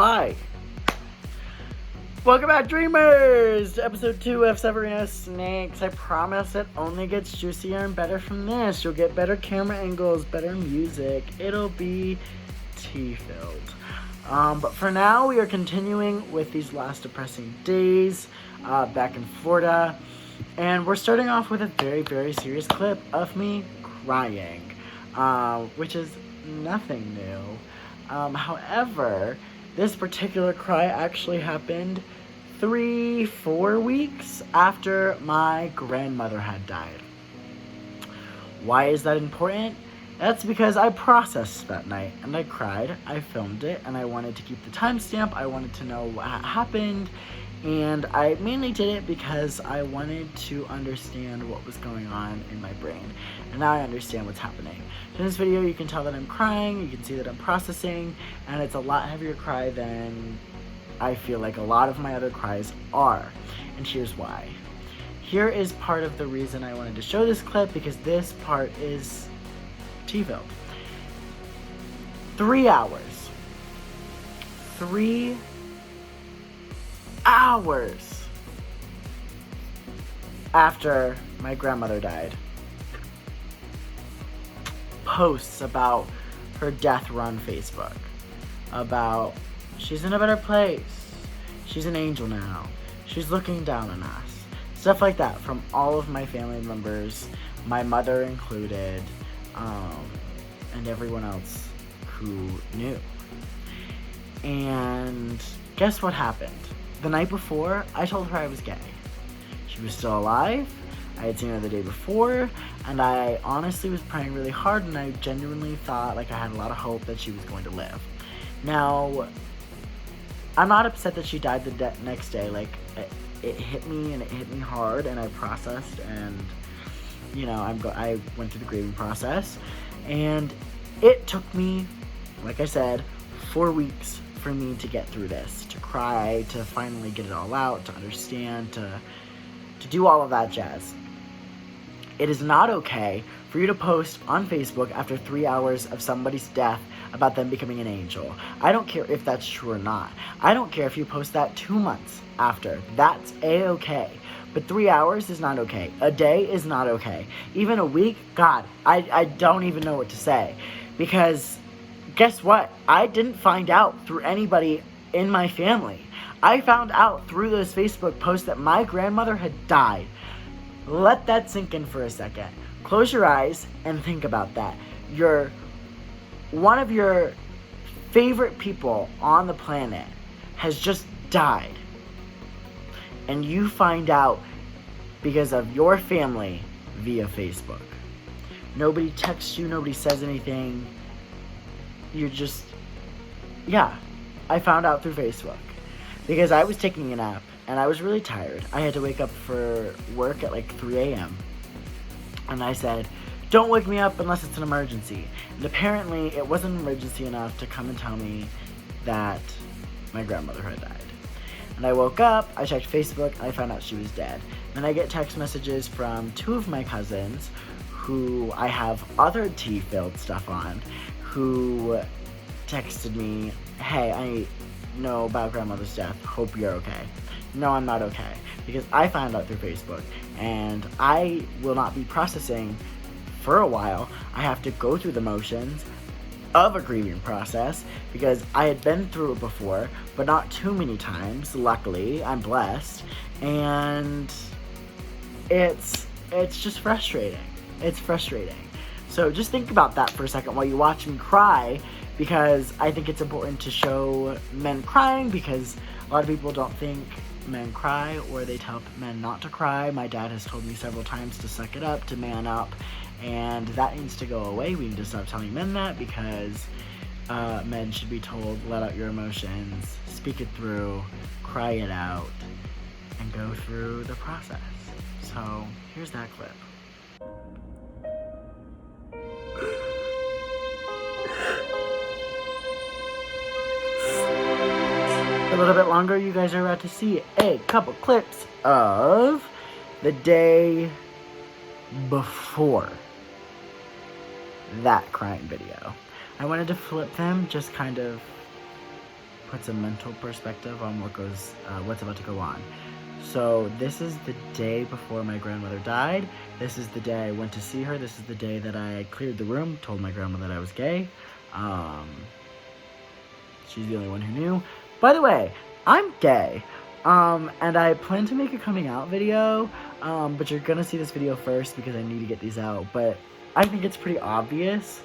Hi. Welcome back, Dreamers, to episode 2 of Severino Snakes. I promise it only gets juicier and better from this. You'll get better camera angles, better music. It'll be tea-filled. But for now, we are continuing with these last depressing days back in Florida. And we're starting off with a very, very serious clip of me crying, which is nothing new. However, this particular cry actually happened 3-4 weeks after my grandmother had died. Why is that important? That's because I processed that night and I cried. I filmed it and I wanted to keep the timestamp. I wanted to know what happened, and I mainly did it because I wanted to understand what was going on in my brain, and now I understand what's happening. In this video, you can tell that I'm crying, you can see that I'm processing, and it's a lot heavier cry than I feel like a lot of my other cries are, and here's why. Here is part of the reason I wanted to show this clip, because this part is tea-filled. 3 hours. 3 hours after my grandmother died. Posts about her death run Facebook. About she's in a better place. She's an angel now. She's looking down on us. Stuff like that from all of my family members, my mother included, and everyone else who knew. And guess what happened? The night before, I told her I was gay. She was still alive. I had seen her the day before, and I honestly was praying really hard, and I genuinely thought like I had a lot of hope that she was going to live. Now, I'm not upset that she died the next day. Like, it hit me, and it hit me hard, and I processed, and you know, I went through the grieving process, and it took me, like I said, 4 weeks for me to get through this, to cry, to finally get it all out, to understand, to do all of that jazz. It is not okay for you to post on Facebook after 3 hours of somebody's death about them becoming an angel. I don't care if that's true or not. I don't care if you post that 2 months after. That's a-okay. But 3 hours is not okay. A day is not okay. Even a week, God, I don't even know what to say. Because guess what? I didn't find out through anybody in my family. I found out through those Facebook posts that my grandmother had died. Let that sink in for a second. Close your eyes and think about that. One of your favorite people on the planet has just died. And you find out because of your family via Facebook. Nobody texts you, nobody says anything. You're just, yeah. I found out through Facebook. Because I was taking a nap, and I was really tired. I had to wake up for work at like 3 a.m. And I said, don't wake me up unless it's an emergency. And apparently, it wasn't an emergency enough to come and tell me that my grandmother had died. And I woke up, I checked Facebook, and I found out she was dead. And I get text messages from 2 of my cousins, who I have other tea-filled stuff on, who texted me, hey, I know about grandmother's death, hope you're okay. No, I'm not okay, because I found out through Facebook, and I will not be processing for a while. I have to go through the motions of a grieving process, because I had been through it before, but not too many times, luckily. I'm blessed, and it's just frustrating. It's frustrating. So just think about that for a second while you watch me cry, because I think it's important to show men crying, because a lot of people don't think men cry, or they tell men not to cry. My dad has told me several times to suck it up, to man up, and that needs to go away. We need to stop telling men that, because men should be told, let out your emotions, speak it through, cry it out, and go through the process. So here's that clip. A little bit longer, you guys are about to see a couple clips of the day before that crying video. I wanted to flip them, just kind of puts a mental perspective on what's about to go on. So this is the day before my grandmother died. This is the day I went to see her. This is the day that I cleared the room, told my grandma that I was gay. She's the only one who knew. By the way, I'm gay. And I plan to make a coming out video, but you're gonna see this video first because I need to get these out. But I think it's pretty obvious,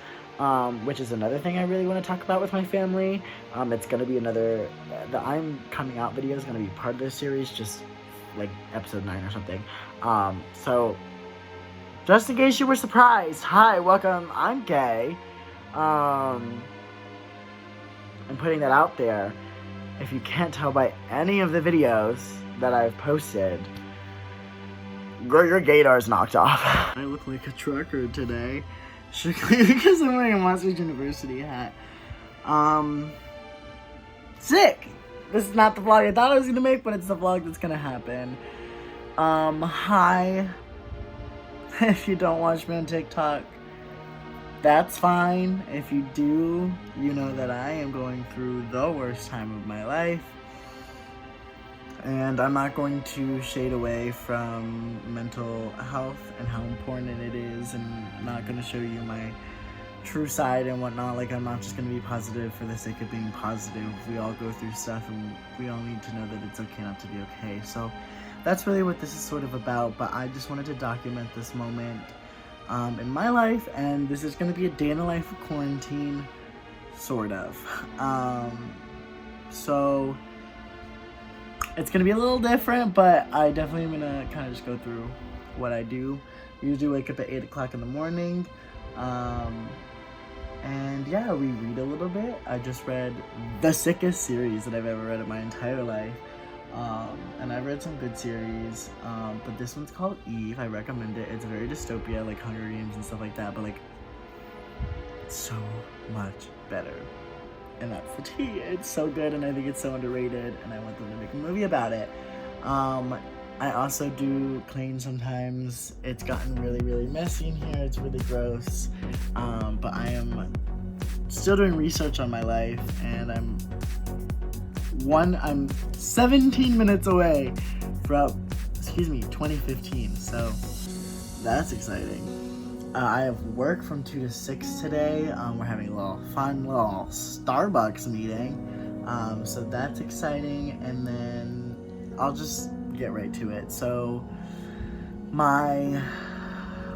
which is another thing I really want to talk about with my family. It's gonna be the I'm coming out video is gonna be part of this series, just like episode 9 or something. So just in case you were surprised, hi, welcome, I'm gay. I'm putting that out there. If you can't tell by any of the videos that I've posted, girl, your gaydar's knocked off. I look like a trucker today, strictly because I'm wearing a Monsters University hat. Sick! This is not the vlog I thought I was gonna make, but it's the vlog that's gonna happen. Hi. If you don't watch me on TikTok, that's fine. If you do, you know that I am going through the worst time of my life. And I'm not going to shade away from mental health and how important it is, and I'm not going to show you my true side and whatnot. Like, I'm not just going to be positive for the sake of being positive. We all go through stuff, and we all need to know that it's okay not to be okay. So that's really what this is sort of about, but I just wanted to document this moment in my life, and this is going to be a day in the life of quarantine, sort of. So it's going to be a little different, but I definitely am going to kind of just go through what I do. I usually wake up at 8 o'clock in the morning, and yeah, we read a little bit. I just read the sickest series that I've ever read in my entire life. And I've read some good series, but this one's called Eve. I recommend it. It's very dystopia, like Hunger Games and stuff like that, but like so much better. And that's the tea. It's so good, and I think it's so underrated, and I want them to make a movie about it. I also do clean sometimes. It's gotten really, really messy in here. It's really gross. But I am still doing research on my life, and I'm 17 minutes away from, 2015, so that's exciting. I have work from 2 to 6 today. We're having a little fun little Starbucks meeting, so that's exciting, and then I'll just get right to it. So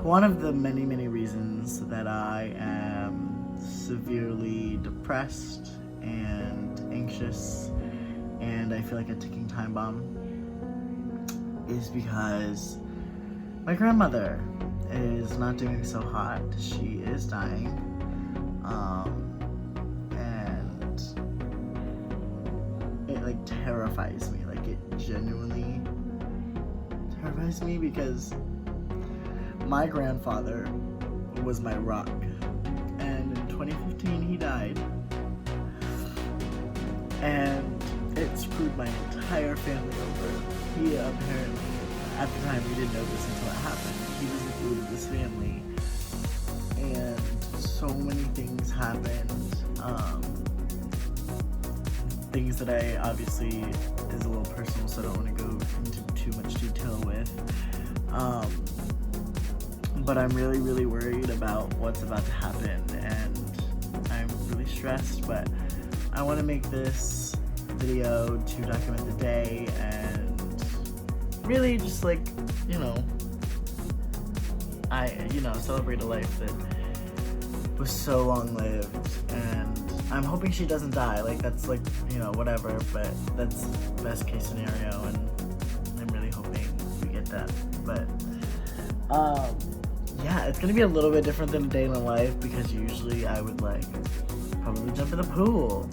one of the many, many reasons that I am severely depressed and anxious, and I feel like a ticking time bomb, is because my grandmother is not doing so hot. She is dying, and it like terrifies me. Like, it genuinely terrifies me, because my grandfather was my rock, and in 2015 he died, and it screwed my entire family over. He apparently, at the time, we didn't know this until it happened, he was the glue of this family, and so many things happened, things that I obviously is a little personal, so I don't want to go into too much detail with, but I'm really, really worried about what's about to happen, and I'm really stressed, but I want to make this video to document the day and really just like, celebrate a life that was so long-lived, and I'm hoping she doesn't die. Like, that's like, whatever, but that's best case scenario, and I'm really hoping we get that. But yeah, it's gonna be a little bit different than a day in the life, because usually I would like probably jump in the pool.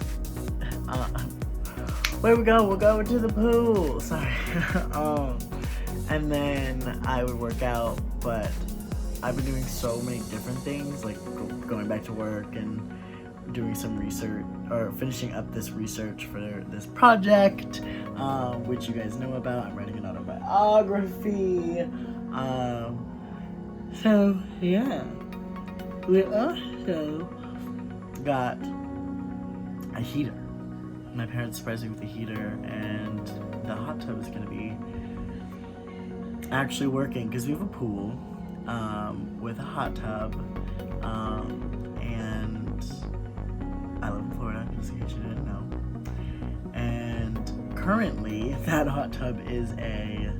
Where we go? We'll go to the pool. Sorry. And then I would work out, but I've been doing so many different things, like going back to work and doing some research, or finishing up this research for this project, which you guys know about. I'm writing an autobiography. So yeah, we also got a heater. my parents surprised me with the heater, and the hot tub is gonna be actually working because we have a pool with a hot tub, and I live in Florida, just in case you didn't know. And currently, that hot tub is a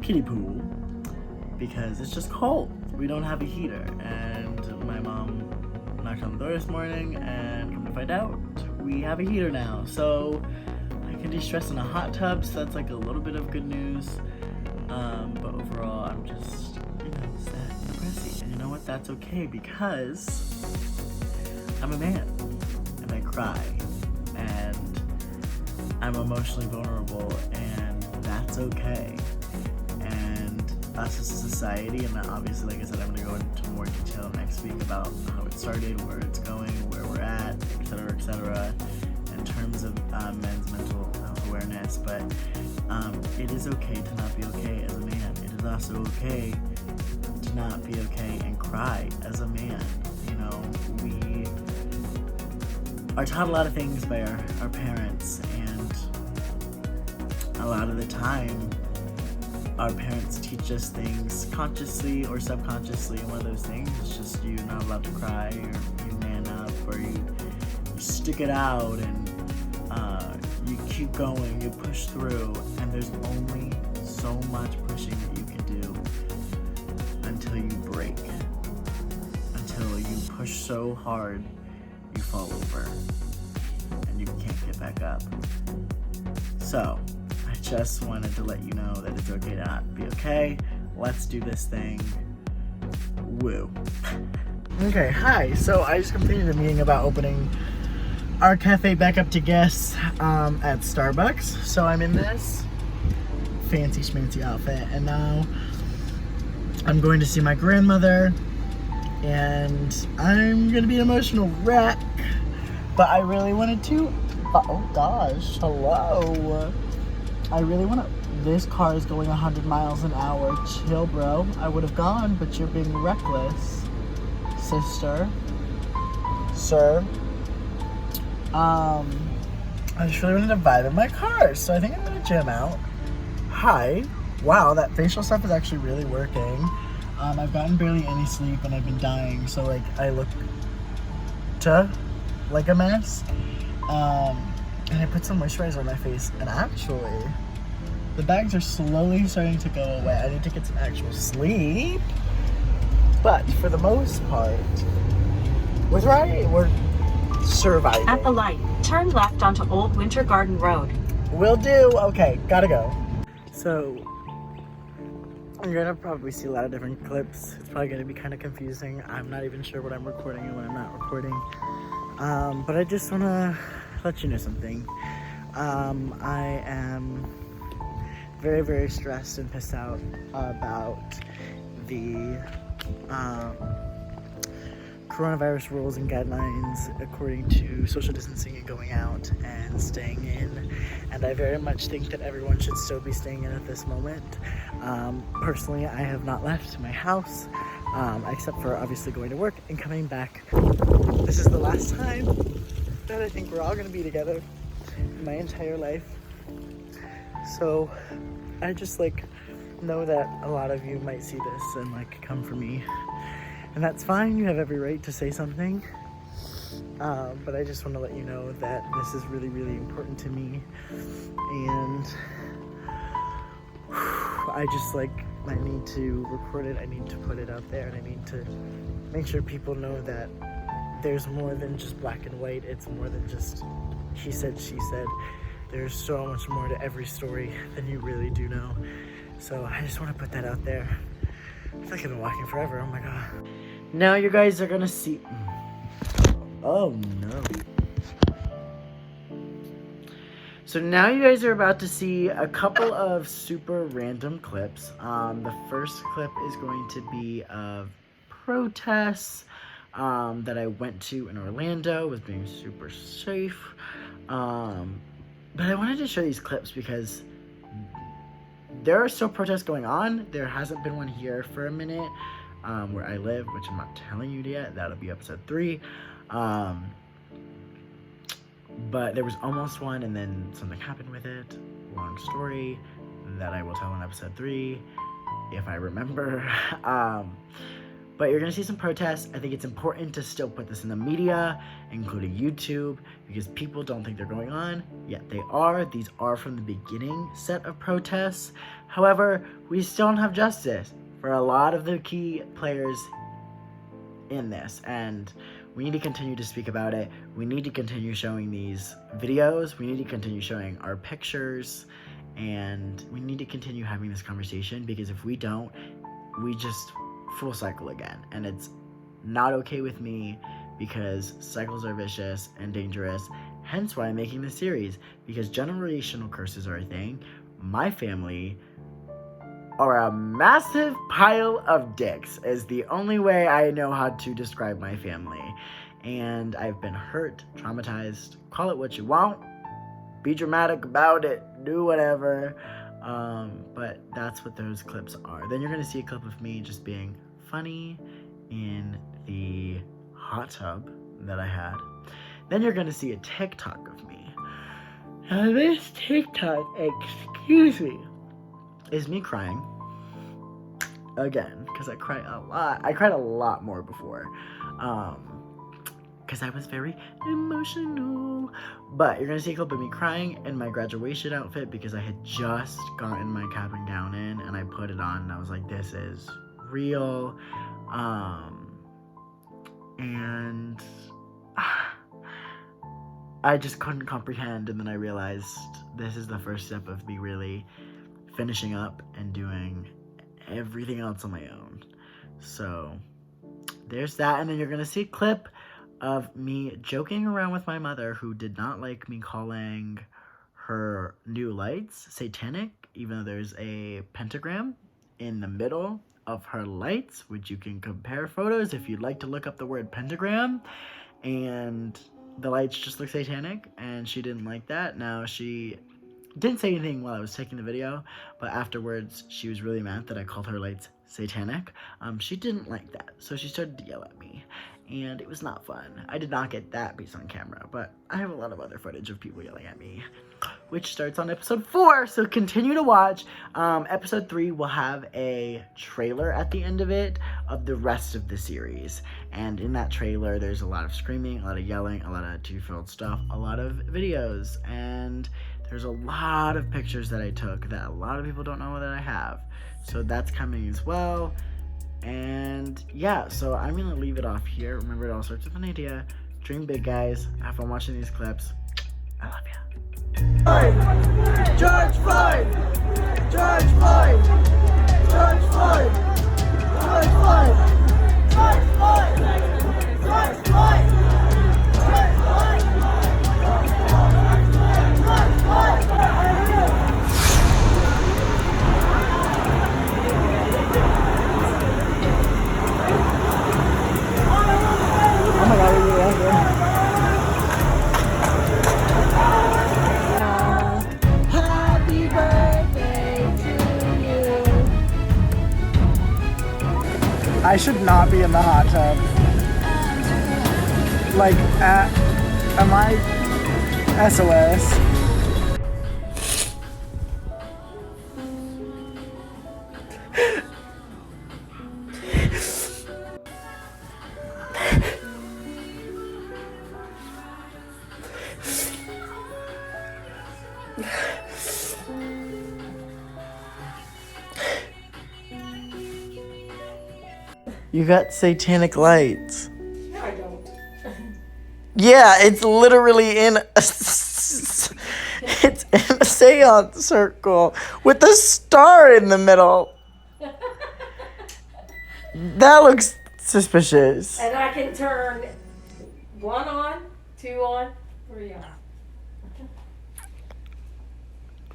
kiddie pool because it's just cold. We don't have a heater, and my mom knocked on the door this morning, and come to find out, we have a heater now. So I can de-stress in a hot tub, so that's like a little bit of good news. But overall, I'm just, sad and depressing. And you know what? That's okay because I'm a man, and I cry, and I'm emotionally vulnerable, and that's okay. And us as a society, and obviously, like I said, I'm gonna go into more detail next week about how it started, where it's going, where we're at, etc., in terms of men's mental health awareness. But it is okay to not be okay as a man. It is also okay to not be okay and cry as a man. We are taught a lot of things by our parents, and a lot of the time our parents teach us things consciously or subconsciously, and one of those things is just you're not allowed to cry, or you man up, or you stick it out, and you keep going, you push through, and there's only so much pushing that you can do until you break, until you push so hard you fall over and you can't get back up. So I just wanted to let you know that it's okay to not be okay. Let's do this thing. Woo. Okay, hi. So I just completed a meeting about opening our cafe back up to guests at Starbucks. So I'm in this fancy schmancy outfit, and now I'm going to see my grandmother, and I'm gonna be an emotional wreck, but I really wanted to, oh gosh, hello. I really want to, this car is going 100 miles an hour. Chill, bro. I would have gone, but you're being reckless, sister, sir. I just really wanted to vibe in my car, so I think I'm gonna jam out. Hi. Wow, that facial stuff is actually really working. I've gotten barely any sleep, and I've been dying, so like I look like a mess. And I put some moisturizer on my face, and actually, the bags are slowly starting to go away. I need to get some actual sleep, but for the most part, we're surviving. At the light, turn left onto Old Winter Garden Road. Will do. Okay, gotta go. So, you're gonna probably see a lot of different clips. It's probably gonna be kind of confusing. I'm not even sure what I'm recording and what I'm not recording. But I just wanna let you know something. I am very, very stressed and pissed out about the coronavirus rules and guidelines according to social distancing and going out and staying in. And I very much think that everyone should still be staying in at this moment. Personally, I have not left my house, except for obviously going to work and coming back. This is the last time that I think we're all gonna be together in my entire life. So I just know that a lot of you might see this and come for me. And that's fine, you have every right to say something. But I just want to let you know that this is really, really important to me. And I just I need to record it, I need to put it out there, and I need to make sure people know that there's more than just black and white. It's more than just he said, she said. There's so much more to every story than you really do know. So I just want to put that out there. I feel like I've been walking forever, oh my god. Now you guys are gonna see, oh no. So now you guys are about to see a couple of super random clips. The first clip is going to be of protests that I went to in Orlando, was being super safe. But I wanted to show these clips because there are still protests going on. There hasn't been one here for a minute where I live, which I'm not telling you yet. That'll be episode 3. But there was almost one, and then something happened with it. Long story that I will tell in episode 3 if I remember. But you're gonna see some protests. I think it's important to still put this in the media, including YouTube, because people don't think they're going on, yet they are. These are from the beginning set of protests. However, we still don't have justice for a lot of the key players in this, and we need to continue to speak about it. We need to continue showing these videos. We need to continue showing our pictures, and we need to continue having this conversation, because if we don't, we just full cycle again, and it's not okay with me, because cycles are vicious and dangerous. Hence why I'm making this series, because generational curses are a thing. My family are a massive pile of dicks is the only way I know how to describe my family. And I've been hurt, traumatized, call it what you want, be dramatic about it, do whatever. But that's what those clips are. Then you're gonna see a clip of me just being funny in the hot tub that I had. Then you're gonna see a TikTok of me. Now this TikTok, excuse me, is me crying again, because I cry a lot. I cried a lot more before, because I was very emotional. But you're gonna see a clip of me crying in my graduation outfit, because I had just gotten my cap and gown in, and I put it on, and I was like, this is real. And I just couldn't comprehend, and then I realized this is the first step of me really finishing up and doing everything else on my own. So there's that. And then you're gonna see a clip of me joking around with my mother, who did not like me calling her new lights satanic, even though there's a pentagram in the middle of her lights, which you can compare photos if you'd like to look up the word pentagram. And the lights just look satanic, and she didn't like that. Now, she didn't say anything while I was taking the video, but afterwards she was really mad that I called her lights satanic. She didn't like that, so she started to yell at me, and it was not fun. I did not get that piece on camera, but I have a lot of other footage of people yelling at me, which starts on episode 4, so continue to watch. Episode 3 will have a trailer at the end of it of the rest of the series, and in that trailer there's a lot of screaming, a lot of yelling, a lot of two-year-old stuff, a lot of videos, and there's a lot of pictures that I took that a lot of people don't know that I have. So that's coming as well. And yeah, so I'm gonna leave it off here. Remember, it all starts with an idea. Dream big, guys. Have fun watching these clips. I love ya. George Floyd! George Floyd! George Floyd! George Floyd! George Floyd! George Floyd! George Floyd! Oh my god, happy birthday to you. I should not be in the hot tub. Like, am I SOS? You got satanic lights. No, I don't. Yeah, it's literally in a, it's in a seance circle with a star in the middle. That looks suspicious. And I can turn 1 on, 2 on, 3 on.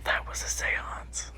That was a seance.